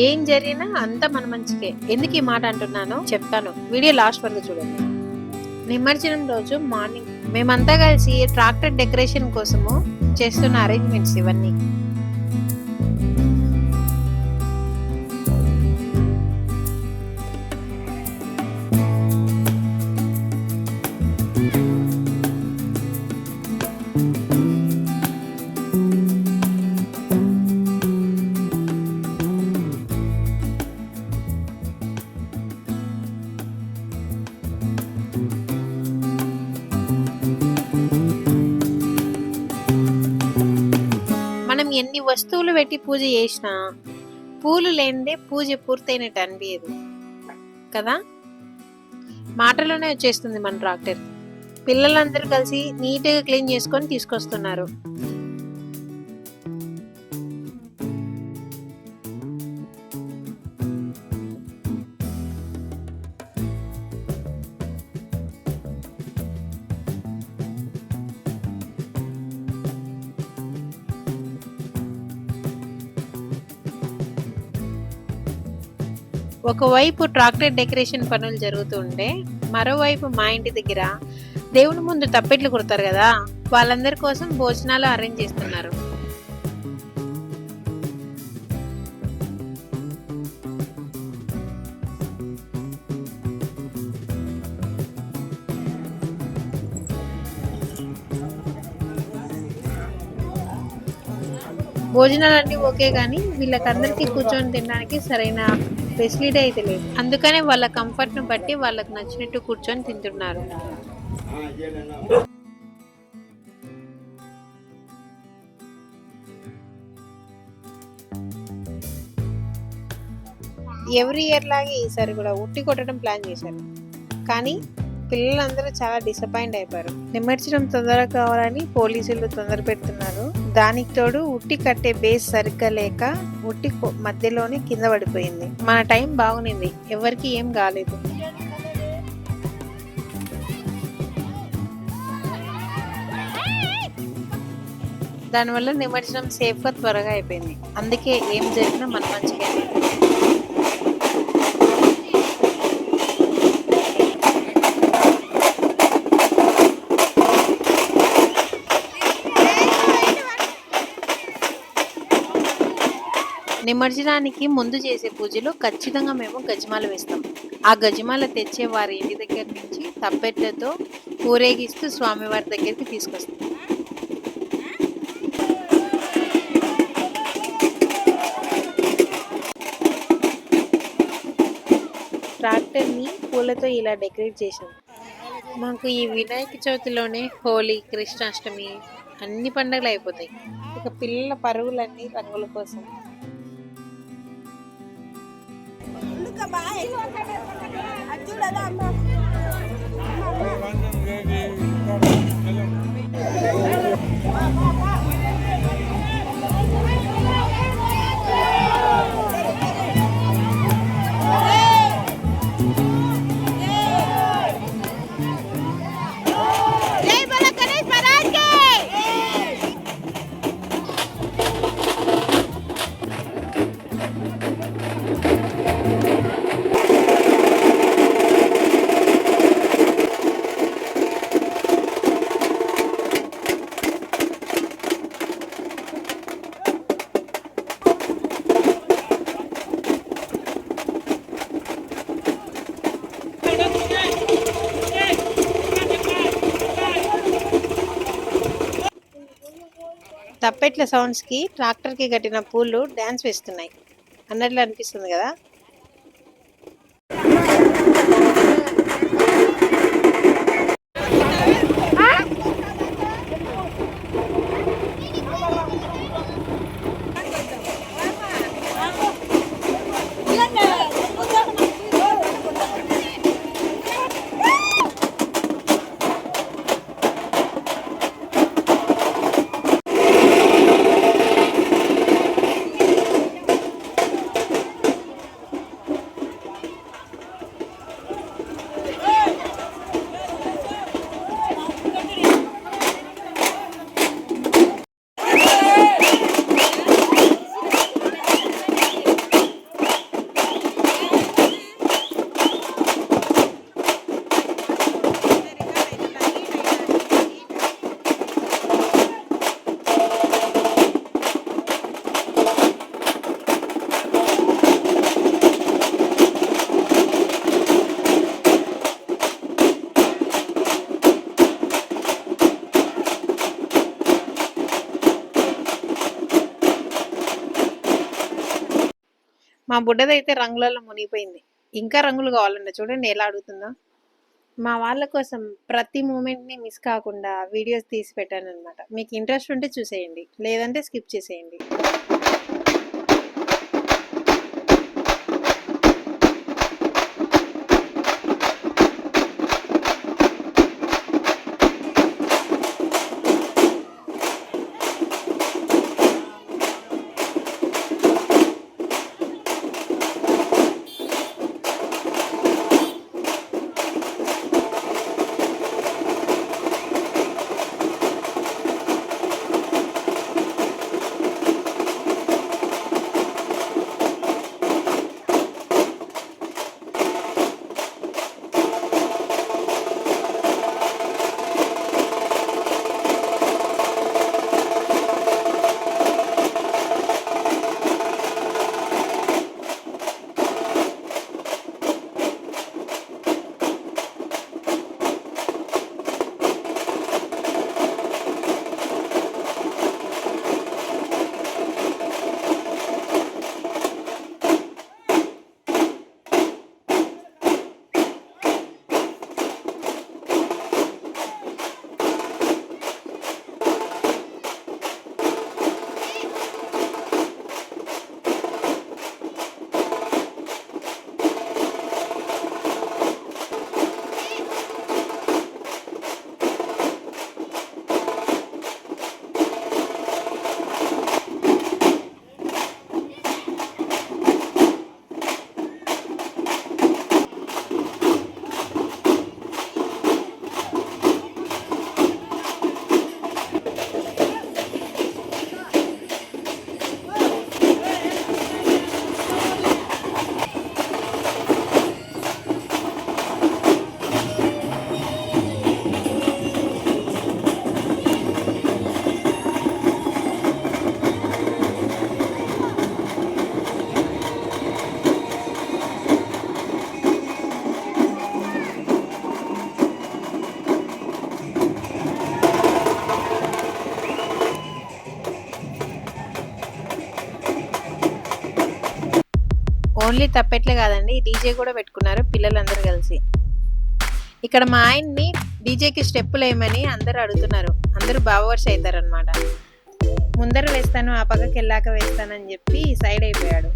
ఏం జరిగినా అంతా మన మంచికే. ఎందుకు ఈ మాట అంటున్నానో చెప్తాను, వీడియో లాస్ట్ వరకు చూడండి. నిమజ్జనం రోజు మార్నింగ్ మేమంతా కలిసి ట్రాక్టర్ డెకరేషన్ కోసము చేస్తున్న అరేంజ్మెంట్స్ ఇవన్నీ. మనం ఎన్ని వస్తువులు పెట్టి పూజ చేసినా పూలు లేనిదే పూజ పూర్తయినట్టు అనిపించదు కదా. మాటలోనే వచ్చేస్తుంది మన ట్రాక్టర్. పిల్లలందరూ కలిసి నీట్గా క్లీన్ చేసుకొని తీసుకొస్తున్నారు. ఒకవైపు ట్రాక్టర్ డెకరేషన్ పనులు జరుగుతుంటే మరోవైపు మా ఇంటి దగ్గర దేవుని ముందు తప్పెట్లు కుడతారు కదా, వాళ్ళందరి కోసం భోజనాలు అరేంజ్ చేస్తున్నారు. భోజనాలన్నీ ఓకే కానీ వీళ్ళకందరికీ కూర్చొని తినడానికి సరైన ఫెసిలిటీ అయితే లేదు. అందుకనే వాళ్ళ కంఫర్ట్ ను బట్టి వాళ్ళకి నచ్చినట్టు కూర్చొని తింటున్నారు. ఎవ్రీ ఇయర్ లాగే ఈసారి కూడా ఉట్టి కొట్టడం ప్లాన్ చేశారు, కానీ పిల్లలందరూ చాలా డిసప్పాయింట్ అయిపోయారు. నిమజ్జనం తొందరగా కావాలని పోలీసులు తొందర పెడుతున్నారు. దానికి తోడు ఉట్టి కట్టే బేస్ సరిగ్గా లేక ఉట్టి మధ్యలోనే కింద పడిపోయింది. మన టైం బాగునింది, ఎవరికి ఏం కాలేదు. దానివల్ల నిమజ్జనం సేఫ్ గా త్వరగా అయిపోయింది. అందుకే ఏం జరిగినా మన మంచిగా. నిమజ్జనానికి ముందు చేసే పూజలు ఖచ్చితంగా మేము గజమాల వేస్తాం. ఆ గజమాల తెచ్చే వారి ఇంటి దగ్గర నుంచి తప్పెట్లతో ఊరేగిస్తూ స్వామివారి దగ్గరికి తీసుకొస్తాం. ట్రాక్టర్ని పూలతో ఇలా డెకరేట్ చేసాం. మాకు ఈ వినాయక చవితిలోనే హోలీ, కృష్ణాష్టమి అన్ని పండుగలు అయిపోతాయి. ఇక పిల్లల పరుగులన్నీ రంగుల కోసం. తప్పెట్ల సౌండ్స్ కి ట్రాక్టర్ కి కట్టిన పూలు డాన్స్ వేస్తున్నాయి అన్నట్లు అనిపిస్తుంది కదా. మా బుడ్డదైతే రంగులలో మునిగిపోయింది. ఇంకా రంగులు కావాలంట, చూడండి ఎలా అడుగుతుందో. మా వాళ్ళ కోసం ప్రతి మూమెంట్ని మిస్ కాకుండా వీడియోస్ తీసి పెట్టాను అనమాట. మీకు ఇంట్రెస్ట్ ఉంటే చూసేయండి, లేదంటే స్కిప్ చేసేయండి. ఓన్లీ తప్పెట్లే కాదండి, డీజే కూడా పెట్టుకున్నారు పిల్లలందరూ కలిసి. ఇక్కడ మా ఆయన్ని డీజేకి స్టెప్పులు వేయమని అందరూ అడుగుతున్నారు. అందరూ బావవర్ష అవుతారనమాట. ముందర వేస్తాను, ఆ పక్కకి వెళ్ళాక వేస్తానని చెప్పి సైడ్ అయిపోయాడు.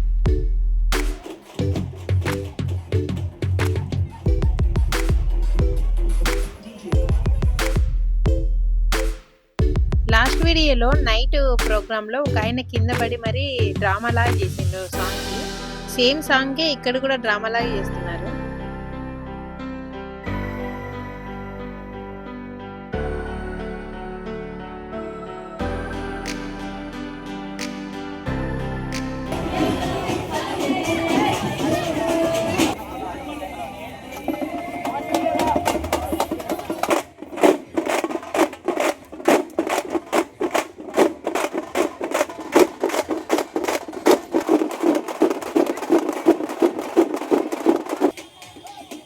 లాస్ట్ వీడియోలో నైట్ ప్రోగ్రాంలో ఒక ఆయన కింద పడి మరి డ్రామాలాగా చేసిండు సాంగ్కి. సేమ్ సాంగే ఇక్కడ కూడా డ్రామాలాగా చేస్తున్నారు.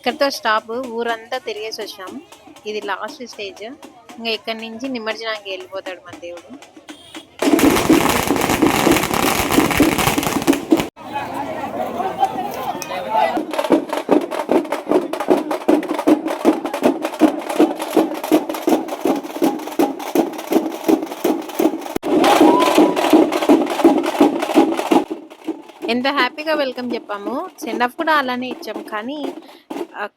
ఇక్కడితో స్టాప్. ఊరంతా తిరిగేసి వచ్చాం. ఇది లాస్ట్ స్టేజ్. ఇంకా ఇక్కడి నుంచి నిమజ్జనానికి వెళ్ళిపోతాడు మన దేవుడు. ఎంత హ్యాపీగా వెల్కమ్ చెప్పాము. సెండ్ ఆఫ్ కూడా అలానే ఇచ్చాము. కానీ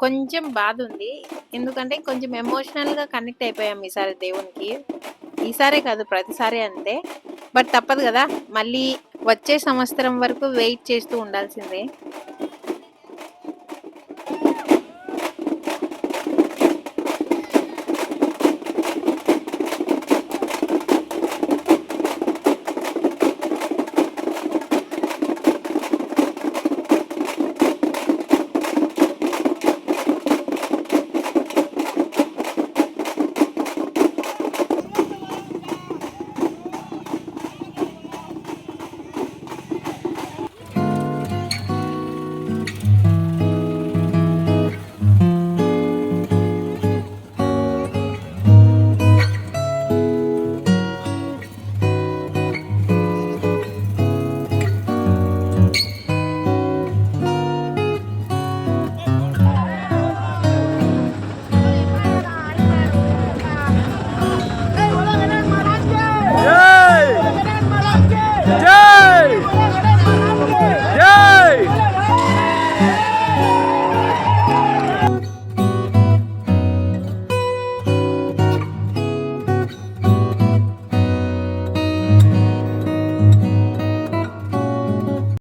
కొంచెం బాధ ఉంది, ఎందుకంటే కొంచెం ఎమోషనల్గా కనెక్ట్ అయిపోయాం ఈసారి దేవునికి. ఈసారే కాదు, ప్రతిసారి అంతే. బట్ తప్పదు కదా, మళ్ళీ వచ్చే సంవత్సరం వరకు వెయిట్ చేస్తూ ఉండాల్సిందే.